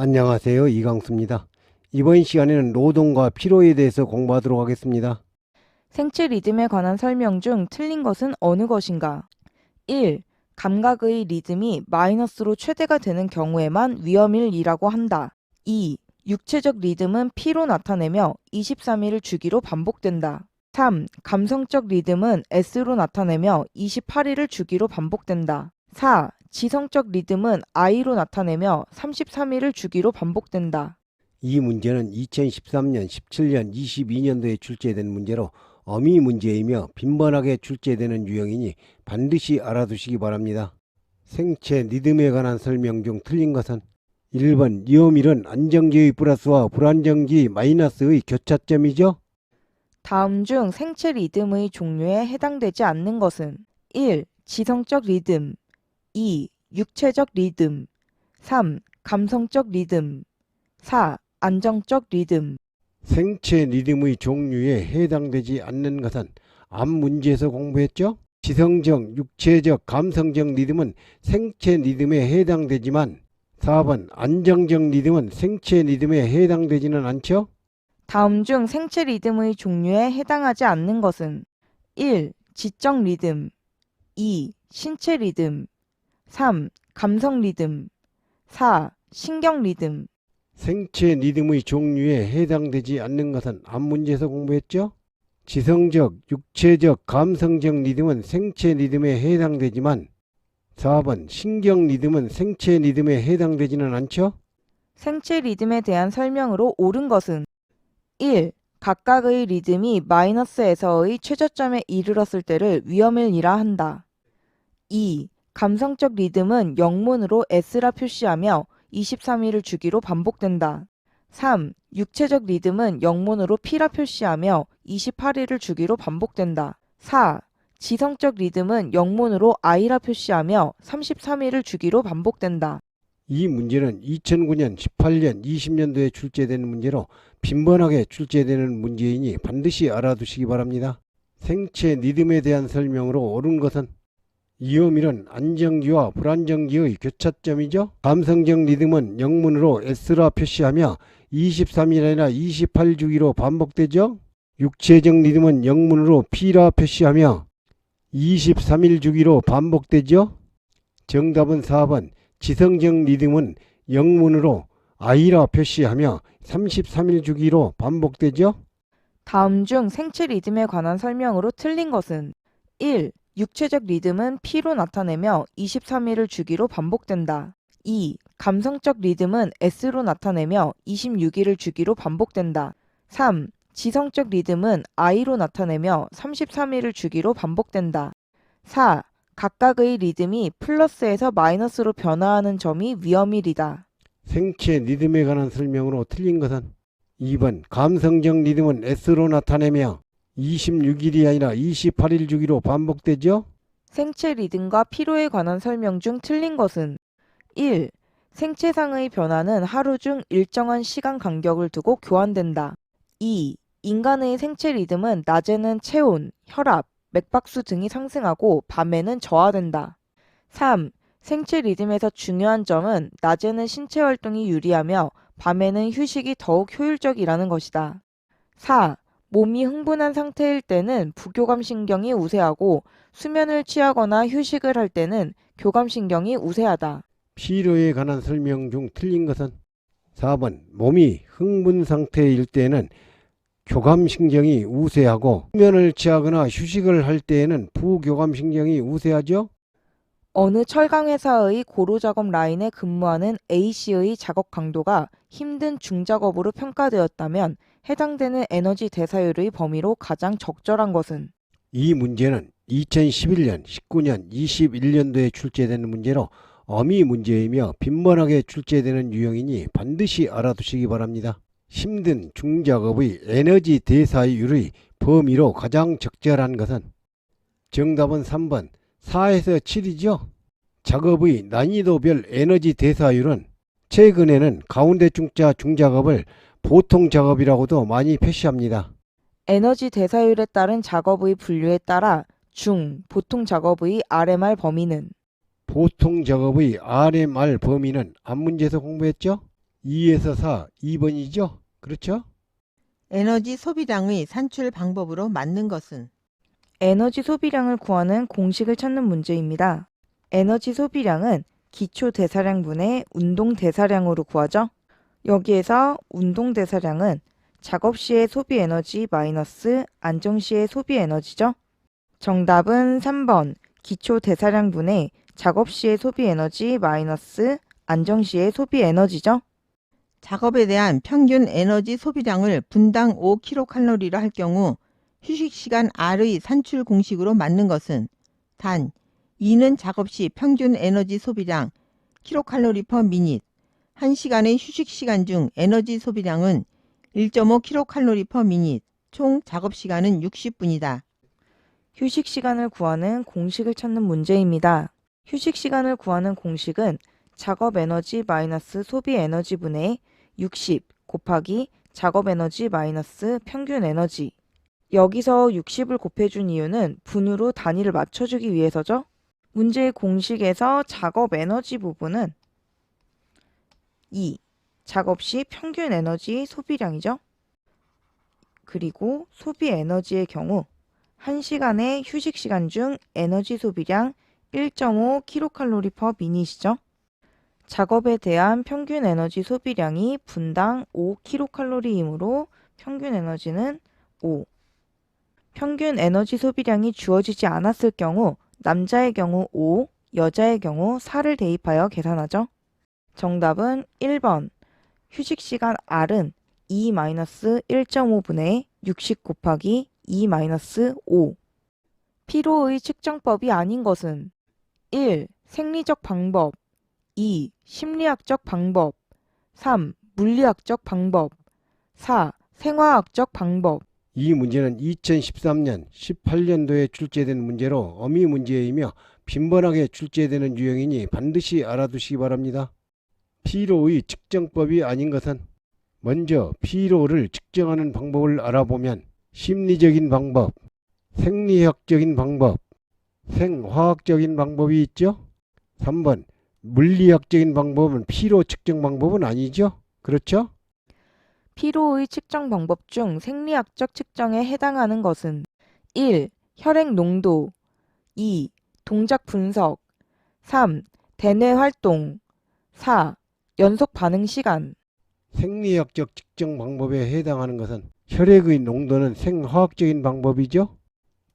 안녕하세요. 이강수입니다. 이번 시간에는 노동과 피로에 대해서 공부하도록 하겠습니다. 생체 리듬에 관한 설명 중 틀린 것은 어느 것인가? 1. 감각의 리듬이 마이너스로 최대가 되는 경우에만 위험일이라고 한다. 2. 육체적 리듬은 P로 나타내며 23일을 주기로 반복된다. 3. 감성적 리듬은 S로 나타내며 28일을 주기로 반복된다. 4. 지성적 리듬은 I로 나타내며 33일을 주기로 반복된다. 이 문제는 2013년, 17년, 22년도에 출제된 문제로 어미 문제이며 빈번하게 출제되는 유형이니 반드시 알아두시기 바랍니다. 생체 리듬에 관한 설명 중 틀린 것은 1번 이오밀은 안정기의 플러스와 불안정기 마이너스의 교차점이죠. 다음 중 생체 리듬의 종류에 해당되지 않는 것은 1. 지성적 리듬 2. 육체적 리듬 3. 감성적 리듬 4. 안정적 리듬 생체 리듬의 종류에 해당되지 않는 것은 앞 문제에서 공부했죠. 지성적, 육체적, 감성적 리듬은 생체 리듬에 해당되지만 4번 안정적 리듬은 생체 리듬에 해당되지는 않죠. 다음 중 생체 리듬의 종류에 해당하지 않는 것은 1. 지적 리듬 2. 신체 리듬 3. 감성 리듬 4. 신경 리듬 생체 리듬의 종류에 해당되지 않는 것은 앞 문제에서 공부했죠. 지성적, 육체적, 감성적 리듬은 생체 리듬에 해당되지만 4번 신경 리듬은 생체 리듬에 해당되지는 않죠. 생체 리듬에 대한 설명으로 옳은 것은 1. 각각의 리듬이 마이너스에서의 최저점에 이르렀을 때를 위험일이라 한다. 2. 감성적 리듬은 영문으로 S라 표시하며 23일을 주기로 반복된다. 3. 육체적 리듬은 영문으로 P라 표시하며 28일을 주기로 반복된다. 4. 지성적 리듬은 영문으로 I라 표시하며 33일을 주기로 반복된다. 이 문제는 2009년, 18년, 20년도에 출제되는 문제로 빈번하게 출제되는 문제이니 반드시 알아두시기 바랍니다. 생체 리듬에 대한 설명으로 옳은 것은 이오밀은 안정기와 불안정기의 교차점이죠. 감성적 리듬은 영문으로 S라 표시하며 23일 아니라 28주기로 반복되죠. 육체적 리듬은 영문으로 P라 표시하며 23일 주기로 반복되죠. 정답은 4번 지성적 리듬은 영문으로 I라 표시하며 33일 주기로 반복되죠. 다음 중 생체 리듬에 관한 설명으로 틀린 것은 1. 육체적 리듬은 P로 나타내며 23일을 주기로 반복된다. 2. 감성적 리듬은 S로 나타내며 26일을 주기로 반복된다. 3. 지성적 리듬은 I로 나타내며 33일을 주기로 반복된다. 4. 각각의 리듬이 플러스에서 마이너스로 변화하는 점이 위험일이다. 생체 리듬에 관한 설명으로 틀린 것은 2번 감성적 리듬은 S로 나타내며 26일이 아니라 28일 주기로 반복되죠. 생체 리듬과 피로에 관한 설명 중 틀린 것은 1. 생체상의 변화는 하루 중 일정한 시간 간격을 두고 교환된다. 2. 인간의 생체 리듬은 낮에는 체온, 혈압, 맥박수 등이 상승하고 밤에는 저하된다. 3. 생체 리듬에서 중요한 점은 낮에는 신체 활동이 유리하며 밤에는 휴식이 더욱 효율적이라는 것이다. 4. 몸이 흥분한 상태일 때는 부교감신경이 우세하고 수면을 취하거나 휴식을 할 때는 교감신경이 우세하다. 피로에 관한 설명 중 틀린 것은 4번 몸이 흥분 상태일 때는 교감신경이 우세하고 수면을 취하거나 휴식을 할 때에는 부교감신경이 우세하죠. 어느 철강회사의 고로작업 라인에 근무하는 A씨의 작업 강도가 힘든 중작업으로 평가되었다면 해당되는 에너지 대사율의 범위로 가장 적절한 것은 이 문제는 2011년, 19년, 21년도에 출제되는 문제로 어미 문제이며 빈번하게 출제되는 유형이니 반드시 알아두시기 바랍니다. 힘든 중작업의 에너지 대사율의 범위로 가장 적절한 것은 정답은 3번 4에서 7이죠. 작업의 난이도별 에너지 대사율은 최근에는 가운데 중자 중작업을 보통 작업이라고도 많이 표시합니다. 에너지 대사율에 따른 작업의 분류에 따라 중, 보통 작업의 RMR 범위는 보통 작업의 RMR 범위는 앞 문제에서 공부했죠. 2에서 4, 2번이죠? 그렇죠? 에너지 소비량의 산출 방법으로 맞는 것은 에너지 소비량을 구하는 공식을 찾는 문제입니다. 에너지 소비량은 기초 대사량분의 운동 대사량으로 구하죠. 여기에서 운동 대사량은 작업 시의 소비 에너지 마이너스 안정 시의 소비 에너지죠. 정답은 3번 기초 대사량분의 작업 시의 소비 에너지 마이너스 안정 시의 소비 에너지죠. 작업에 대한 평균 에너지 소비량을 분당 5kcal로 할 경우 휴식시간 R의 산출 공식으로 맞는 것은 단 2는 작업 시 평균 에너지 소비량 kcal per minute 1시간의 휴식시간 중 에너지 소비량은 1.5kcal per minute 총 작업시간은 60분이다. 휴식 시간을 구하는 공식을 찾는 문제입니다. 휴식 시간을 구하는 공식은 작업 에너지 마이너스 소비 에너지분의 60 곱하기 작업 에너지 마이너스 평균 에너지. 여기서 60을 곱해준 이유는 분으로 단위를 맞춰주기 위해서죠. 문제의 공식에서 작업 에너지 부분은 2, 작업 시 평균 에너지 소비량이죠. 그리고 소비 에너지의 경우 1시간의 휴식 시간 중 에너지 소비량 1.5kcal per minute이죠. 작업에 대한 평균 에너지 소비량이 분당 5kcal이므로 평균 에너지는 5. 평균 에너지 소비량이 주어지지 않았을 경우 남자의 경우 5, 여자의 경우 4를 대입하여 계산하죠. 정답은 1번. 휴식 시간 R은 2-1.5분의 60 곱하기 2-5. 피로의 측정법이 아닌 것은 1. 생리적 방법 2. 심리학적 방법 3. 물리학적 방법 4. 생화학적 방법. 이 문제는 2013년, 18년도에 출제된 문제로 어미 문제이며 빈번하게 출제되는 유형이니 반드시 알아두시기 바랍니다. 피로의 측정법이 아닌 것은 먼저 피로를 측정하는 방법을 알아보면 심리적인 방법, 생리학적인 방법, 생화학적인 방법이 있죠. 3번 물리학적인 방법은 피로 측정 방법은 아니죠. 그렇죠? 피로의 측정 방법 중 생리학적 측정에 해당하는 것은 1. 혈액 농도 2. 동작 분석 3. 대뇌 활동 4. 연속 반응 시간. 생리학적 측정 방법에 해당하는 것은 혈액의 농도는 생화학적인 방법이죠.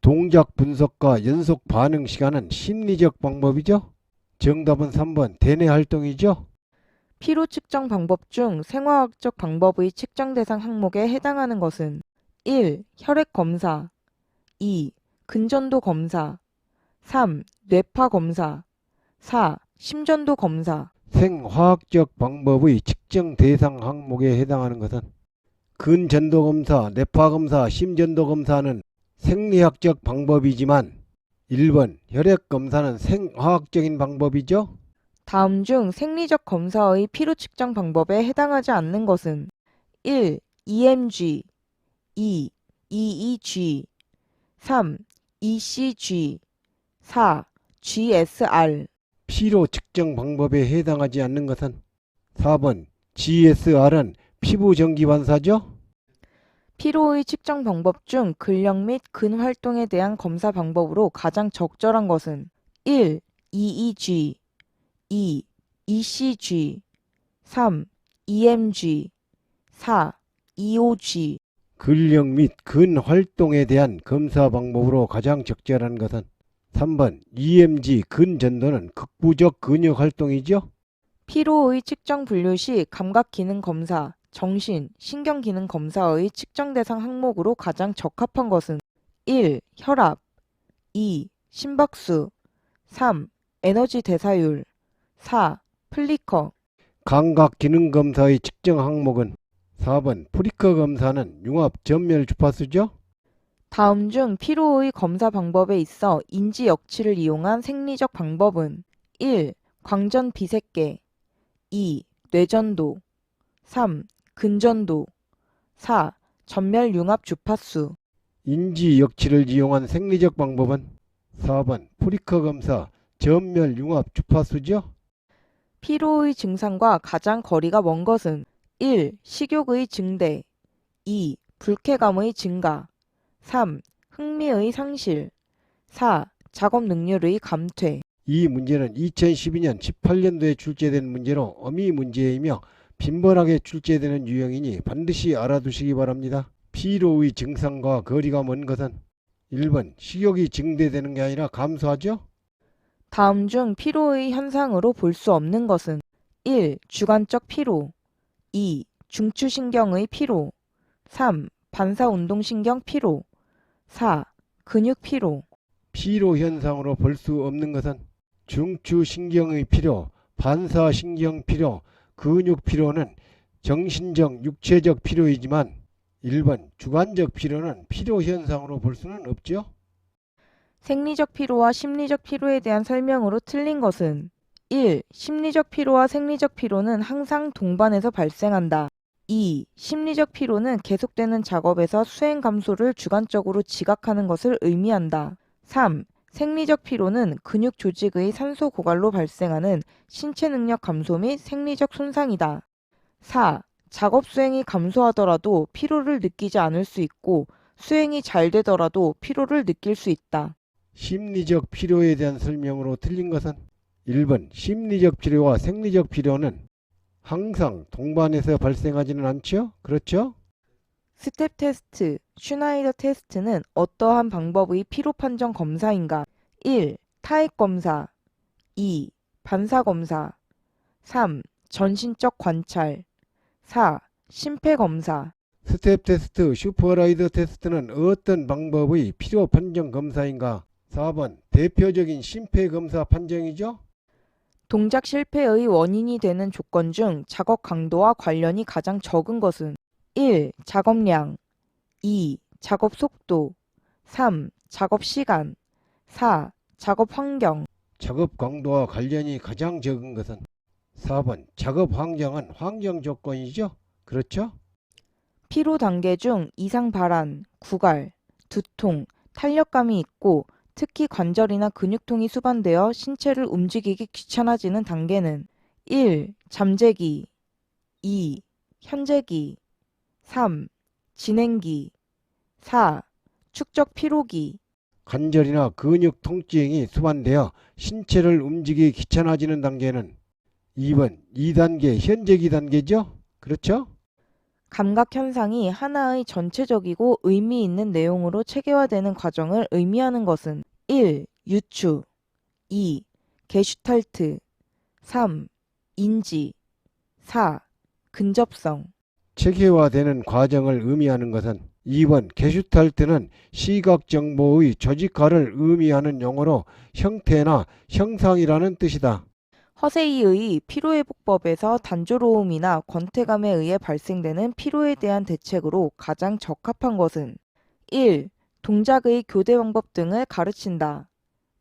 동작 분석과 연속 반응 시간은 심리적 방법이죠. 정답은 3번 대뇌 활동이죠. 피로 측정 방법 중 생화학적 방법의 측정 대상 항목에 해당하는 것은 1. 혈액 검사 2. 근전도 검사 3. 뇌파 검사 4. 심전도 검사. 생화학적 방법의 측정 대상 항목에 해당하는 것은 근전도 검사, 뇌파 검사, 심전도 검사는 생리학적 방법이지만 1번 혈액 검사는 생화학적인 방법이죠. 다음 중 생리적 검사의 피로 측정 방법에 해당하지 않는 것은 1. EMG 2. EEG 3. ECG 4. GSR. 피로 측정 방법에 해당하지 않는 것은 4번 GSR은 피부 전기 반사죠. 피로의 측정 방법 중 근력 및 근활동에 대한 검사 방법으로 가장 적절한 것은 1. EEG 2. ECG 3. EMG 4. EOG. 근력 및 근활동에 대한 검사 방법으로 가장 적절한 것은 3번 EMG 근전도는 극부적 근육 활동이죠. 피로의 측정 분류 시 감각 기능 검사, 정신, 신경 기능 검사의 측정 대상 항목으로 가장 적합한 것은 1. 혈압 2. 심박수 3. 에너지 대사율 4. 플리커. 감각 기능 검사의 측정 항목은 4번 프리커 검사는 융합 전멸 주파수죠. 다음 중 피로의 검사 방법에 있어 인지 역치를 이용한 생리적 방법은 1. 광전 비색계 2. 뇌전도 3. 근전도 4. 전멸 융합 주파수. 인지 역치를 이용한 생리적 방법은 4번 프리커 검사 전멸 융합 주파수죠. 피로의 증상과 가장 거리가 먼 것은 1. 식욕의 증대 2. 불쾌감의 증가 3. 흥미의 상실 4. 작업 능률의 감퇴 이 문제는 2012년 18년도에 출제된 문제로 어미 문제이며 빈번하게 출제되는 유형이니 반드시 알아두시기 바랍니다. 피로의 증상과 거리가 먼 것은 1번 식욕이 증대되는 게 아니라 감소하죠? 다음 중 피로의 현상으로 볼 수 없는 것은 1. 주관적 피로 2. 중추신경의 피로 3. 반사운동신경 피로 4. 근육 피로 피로 현상으로 볼 수 없는 것은 중추신경의 피로, 반사신경 피로, 근육 피로는 정신적, 육체적 피로이지만 1번 주관적 피로는 피로 현상으로 볼 수는 없죠. 생리적 피로와 심리적 피로에 대한 설명으로 틀린 것은 1. 심리적 피로와 생리적 피로는 항상 동반해서 발생한다. 2. 심리적 피로는 계속되는 작업에서 수행 감소를 주관적으로 지각하는 것을 의미한다. 3. 생리적 피로는 근육 조직의 산소 고갈로 발생하는 신체 능력 감소 및 생리적 손상이다. 4. 작업 수행이 감소하더라도 피로를 느끼지 않을 수 있고 수행이 잘 되더라도 피로를 느낄 수 있다. 심리적 피로에 대한 설명으로 틀린 것은 1번 심리적 피로와 생리적 피로는 항상 동반해서 발생하지는 않죠? 그렇죠? 스텝 테스트, 슈나이더 테스트는 어떠한 방법의 피로 판정 검사인가? 1. 타액 검사 2. 반사 검사 3. 전신적 관찰 4. 심폐 검사 스텝 테스트, 슈퍼라이더 테스트는 어떤 방법의 피로 판정 검사인가? 4번 대표적인 심폐 검사 판정이죠? 동작 실패의 원인이 되는 조건 중 작업 강도와 관련이 가장 적은 것은 1. 작업량 2. 작업 속도 3. 작업 시간 4. 작업 환경 작업 강도와 관련이 가장 적은 것은 4번 작업 환경은 환경 조건이죠? 그렇죠? 피로 단계 중 이상 발한, 구갈, 두통, 탄력감이 있고 특히 관절이나 근육통이 수반되어 신체를 움직이기 귀찮아지는 단계는 1. 잠재기 2. 현재기 3. 진행기 4. 축적 피로기 관절이나 근육 통증이 수반되어 신체를 움직이기 귀찮아지는 단계는 2번 2단계 현재기 단계죠? 그렇죠? 감각 현상이 하나의 전체적이고 의미 있는 내용으로 체계화되는 과정을 의미하는 것은 1. 유추 2. 게슈탈트 3. 인지 4. 근접성 체계화되는 과정을 의미하는 것은 2번 게슈탈트는 시각 정보의 조직화를 의미하는 용어로 형태나 형상이라는 뜻이다. 허세이의 피로회복법에서 단조로움이나 권태감에 의해 발생되는 피로에 대한 대책으로 가장 적합한 것은 1. 동작의 교대 방법 등을 가르친다.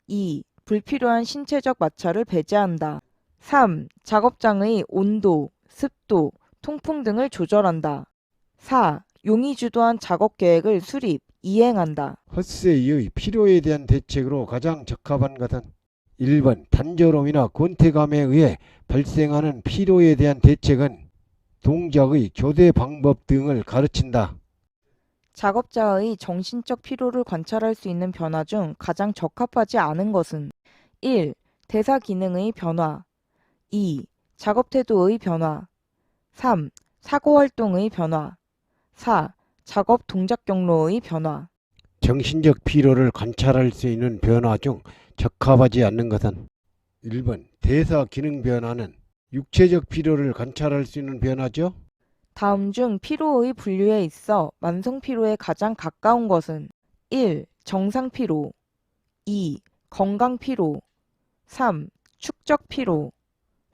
2. 불필요한 신체적 마찰을 배제한다. 3. 작업장의 온도, 습도, 통풍 등을 조절한다. 4. 용이 주도한 작업 계획을 수립, 이행한다. 허세이의 피로에 대한 대책으로 가장 적합한 것은 1번 단조로움이나 권태감에 의해 발생하는 피로에 대한 대책은 동작의 교대 방법 등을 가르친다. 작업자의 정신적 피로를 관찰할 수 있는 변화 중 가장 적합하지 않은 것은 1. 대사 기능의 변화 2. 작업 태도의 변화 3. 사고 활동의 변화 4. 작업 동작 경로의 변화 정신적 피로를 관찰할 수 있는 변화 중 적합하지 않는 것은 1번 대사 기능 변화는 육체적 피로를 관찰할 수 있는 변화죠. 다음 중 피로의 분류에 있어 만성 피로에 가장 가까운 것은 1. 정상 피로 2. 건강 피로 3. 축적 피로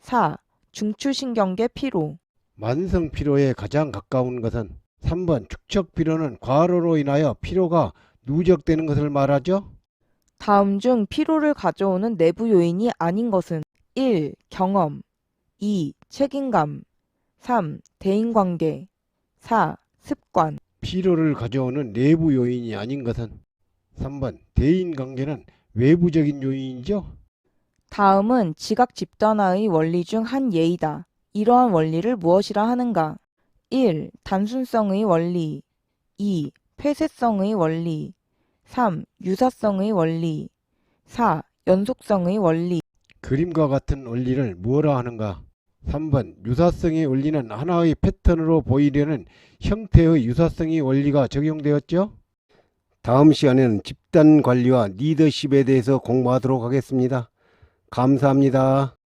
4. 중추신경계 피로 만성 피로에 가장 가까운 것은 3번 축적 피로는 과로로 인하여 피로가 누적되는 것을 말하죠. 다음 중 피로를 가져오는 내부 요인이 아닌 것은 1. 경험 2. 책임감 3. 대인관계 4. 습관 피로를 가져오는 내부 요인이 아닌 것은 3번 대인관계는 외부적인 요인이죠. 다음은 지각 집단화의 원리 중 한 예이다. 이러한 원리를 무엇이라 하는가? 1. 단순성의 원리 2. 폐쇄성의 원리 3. 유사성의 원리 4. 연속성의 원리 그림과 같은 원리를 뭐라 하는가? 3번 유사성의 원리는 하나의 패턴으로 보이려는 형태의 유사성의 원리가 적용되었죠? 다음 시간에는 집단 관리와 리더십에 대해서 공부하도록 하겠습니다. 감사합니다.